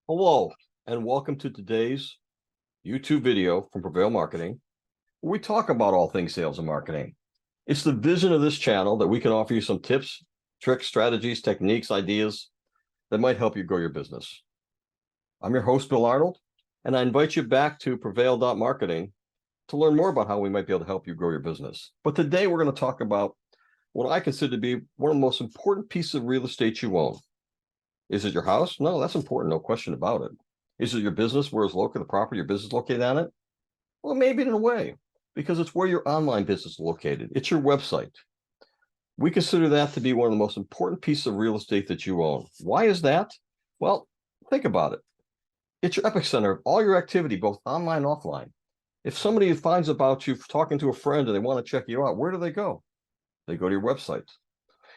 Hello, and welcome to today's YouTube video from Prevail Marketing, where we talk about all things sales and marketing. It's the vision of this channel that we can offer you some tips, tricks, strategies, techniques, ideas that might help you grow your business. I'm your host, Bill Arnold, and I invite you back to prevail.marketing to learn more about how we might be able to help you grow your business. But today we're going to talk about what I consider to be one of the most important pieces of real estate you own. Is it your house? No, that's important. No question about it. Is it your business? Where is located the property your business located on it? Well, maybe in a way, because it's where your online business is located. It's your website. We consider that to be one of the most important pieces of real estate that you own. Why is that? Well, think about it. It's your epicenter of all your activity, both online and offline. If somebody finds about you talking to a friend and they want to check you out, where do they go? They go to your website.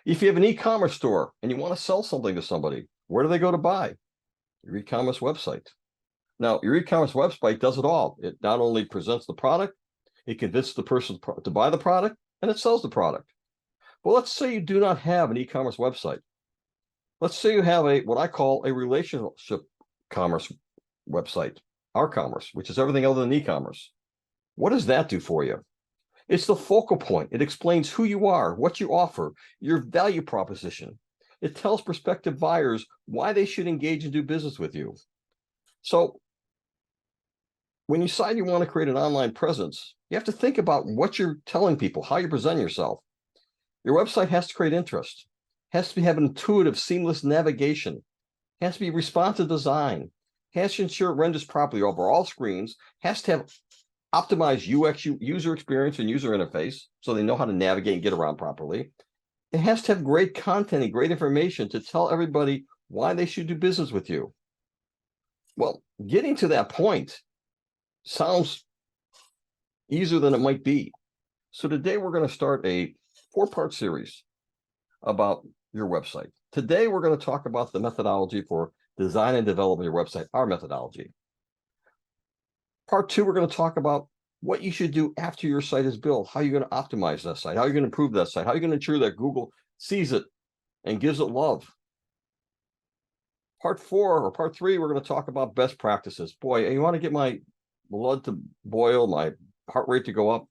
If you have an e-commerce store and you want to sell something to somebody, where do they go to buy? Your e-commerce website. Now, your e-commerce website does it all. It not only presents the product, it convinces the person to buy the product, and it sells the product. Well, let's say you do not have an e-commerce website. Let's say you have what I call a relationship commerce website, our commerce, which is everything other than e-commerce. What does that do for you? It's the focal point. It explains who you are, what you offer, your value proposition. It tells prospective buyers why they should engage and do business with you. So when you decide you want to create an online presence, you have to think about what you're telling people, how you present yourself. Your website has to create interest, has to have an intuitive, seamless navigation, has to be responsive design, has to ensure it renders properly over all screens, has to have optimized UX, user experience and user interface, so they know how to navigate and get around properly. It has to have great content and great information to tell everybody why they should do business with you. Well, getting to that point sounds easier than it might be. So today we're going to start a 4-part series about your website. Today we're going to talk about the methodology for design and developing your website, our methodology. Part 2, we're going to talk about what you should do after your site is built, how you're going to optimize that site, how you're going to improve that site, how you're going to ensure that Google sees it and gives it love. Part 4 or part 3, we're going to talk about best practices. Boy, you want to get my blood to boil, my heart rate to go up.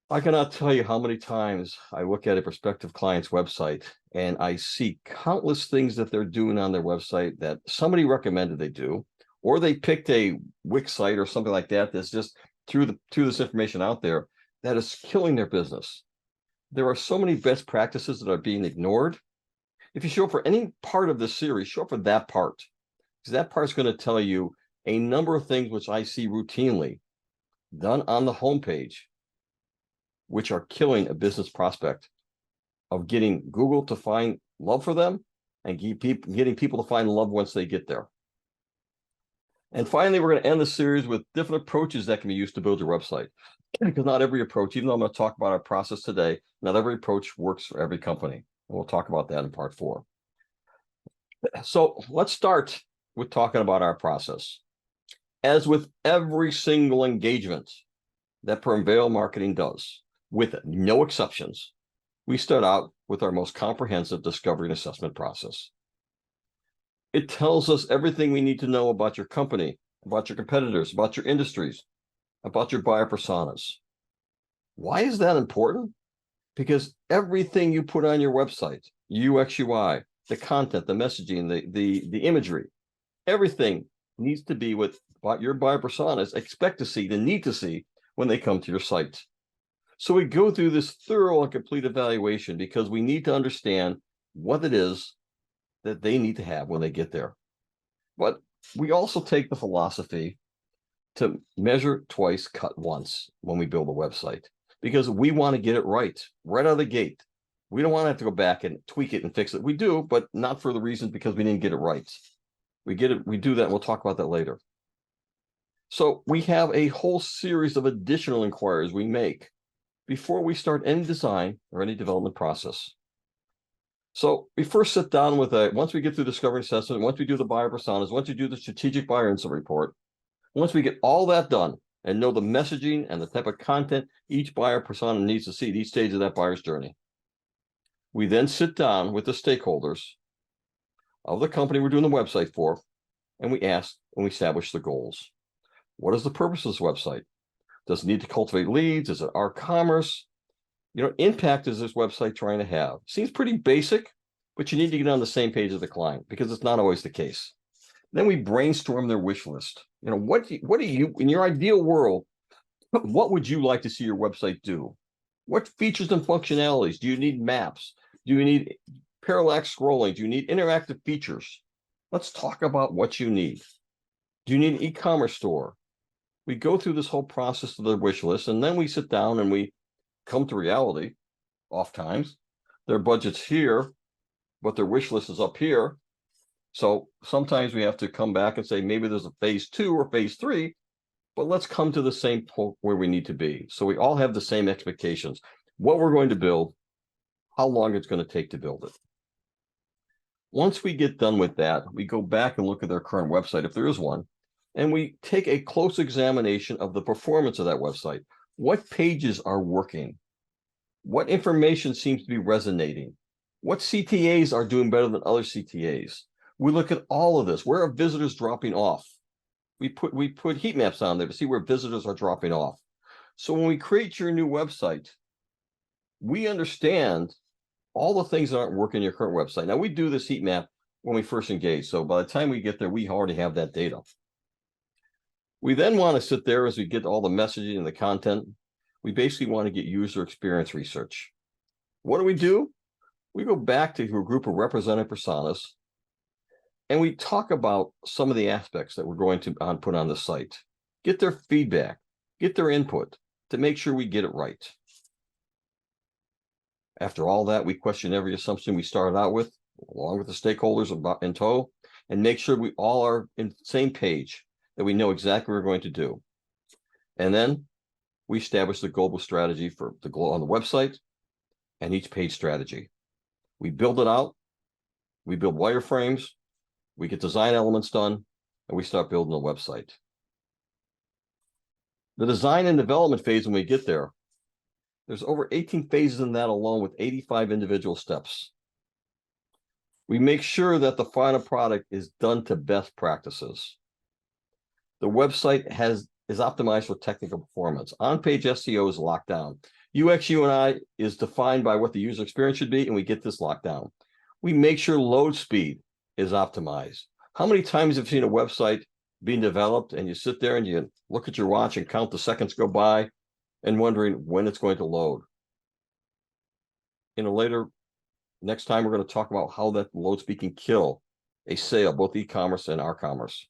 I cannot tell you how many times I look at a prospective client's website and I see countless things that they're doing on their website that somebody recommended they do, or they picked a Wix site or something like that that's just threw this information out there that is killing their business. There are so many best practices that are being ignored. If you show up for any part of this series, show up for that part, because that part's going to tell you a number of things which I see routinely done on the homepage, which are killing a business prospect of getting Google to find love for them and getting people to find love once they get there. And finally, we're going to end the series with different approaches that can be used to build your website. Because not every approach, even though I'm going to talk about our process today, not every approach works for every company. And we'll talk about that in part 4. So let's start with talking about our process. As with every single engagement that Prevail Marketing does, with no exceptions, we start out with our most comprehensive discovery and assessment process. It tells us everything we need to know about your company, about your competitors, about your industries, about your buyer personas. Why is that important? Because everything you put on your website, UX, UI, the content, the messaging, the imagery, everything needs to be what your buyer personas expect to see, they need to see when they come to your site. So we go through this thorough and complete evaluation because we need to understand what it is that they need to have when they get there. But we also take the philosophy to measure twice, cut once when we build a website, because we want to get it right out of the gate. We don't want to have to go back and tweak it and fix it. We do, but not for the reasons because we didn't get it right. We do that, and we'll talk about that later. So we have a whole series of additional inquiries we make before we start any design or any development process. So we first sit down with once we get through discovery assessment, once we do the buyer personas, once we do the strategic buyer insight report, once we get all that done and know the messaging and the type of content each buyer persona needs to see at each stage of that buyer's journey, we then sit down with the stakeholders of the company we're doing the website for, and we establish the goals. What is the purpose of this website? Does it need to cultivate leads? Is it our commerce? Impact is this website trying to have? Seems pretty basic, but you need to get on the same page as the client because it's not always the case. Then we brainstorm their wish list. What do you, in your ideal world, what would you like to see your website do? What features and functionalities? Do you need maps? Do you need parallax scrolling? Do you need interactive features? Let's talk about what you need. Do you need an e-commerce store? We go through this whole process of the wish list, and then we sit down and we come to reality. Oftentimes, their budget's here, but their wish list is up here. So sometimes we have to come back and say, maybe there's a phase 2 or phase 3, but let's come to the same point where we need to be. So we all have the same expectations, what we're going to build, how long it's going to take to build it. Once we get done with that, we go back and look at their current website, if there is one, and we take a close examination of the performance of that website. What pages are working? What information seems to be resonating? What CTAs are doing better than other CTAs? We look at all of this. Where are visitors dropping off? We put heat maps on there to see where visitors are dropping off. So when we create your new website, we understand all the things that aren't working in your current website. Now, we do this heat map when we first engage. So by the time we get there, we already have that data. We then want to sit there as we get all the messaging and the content. We basically want to get user experience research. What do? We go back to a group of representative personas, and we talk about some of the aspects that we're going to put on the site, get their feedback, get their input to make sure we get it right. After all that, we question every assumption we started out with, along with the stakeholders in tow, and make sure we all are in the same page, that we know exactly what we're going to do. And then we establish the global strategy for on the website and each page strategy. We build it out, we build wireframes, we get design elements done, and we start building the website. The design and development phase, when we get there, there's over 18 phases in that alone with 85 individual steps. We make sure that the final product is done to best practices. The website is optimized for technical performance. On-page SEO is locked down. UX, UI is defined by what the user experience should be, and we get this locked down. We make sure load speed is optimized. How many times have you seen a website being developed and you sit there and you look at your watch and count the seconds go by and wondering when it's going to load? Next time, we're going to talk about how that load speed can kill a sale, both e-commerce and our commerce.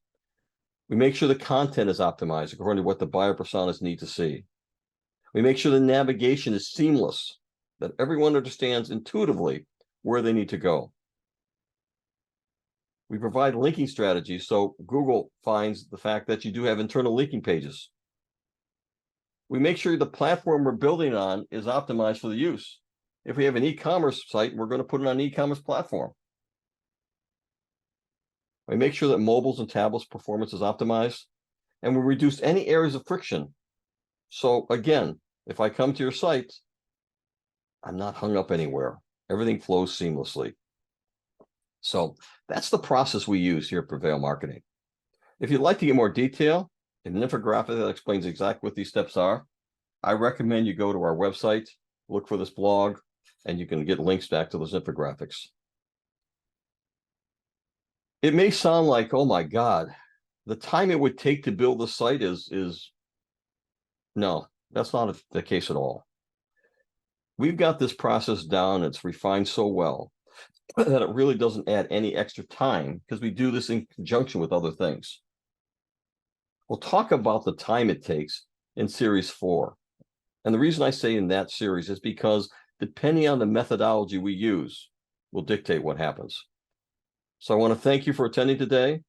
We make sure the content is optimized according to what the buyer personas need to see. We make sure the navigation is seamless, that everyone understands intuitively where they need to go. We provide linking strategies so Google finds the fact that you do have internal linking pages. We make sure the platform we're building on is optimized for the use. If we have an e-commerce site, we're going to put it on an e-commerce platform. We make sure that mobiles and tablets performance is optimized, and we reduce any areas of friction. So again, if I come to your site, I'm not hung up anywhere. Everything flows seamlessly. So that's the process we use here at Prevail Marketing. If you'd like to get more detail and an infographic that explains exactly what these steps are, I recommend you go to our website, look for this blog, and you can get links back to those infographics. It may sound like, oh my God, the time it would take to build the site is no, that's not the case at all. We've got this process down. It's refined so well that it really doesn't add any extra time because we do this in conjunction with other things. We'll talk about the time it takes in series 4. And the reason I say in that series is because depending on the methodology we use will dictate what happens. So I want to thank you for attending today.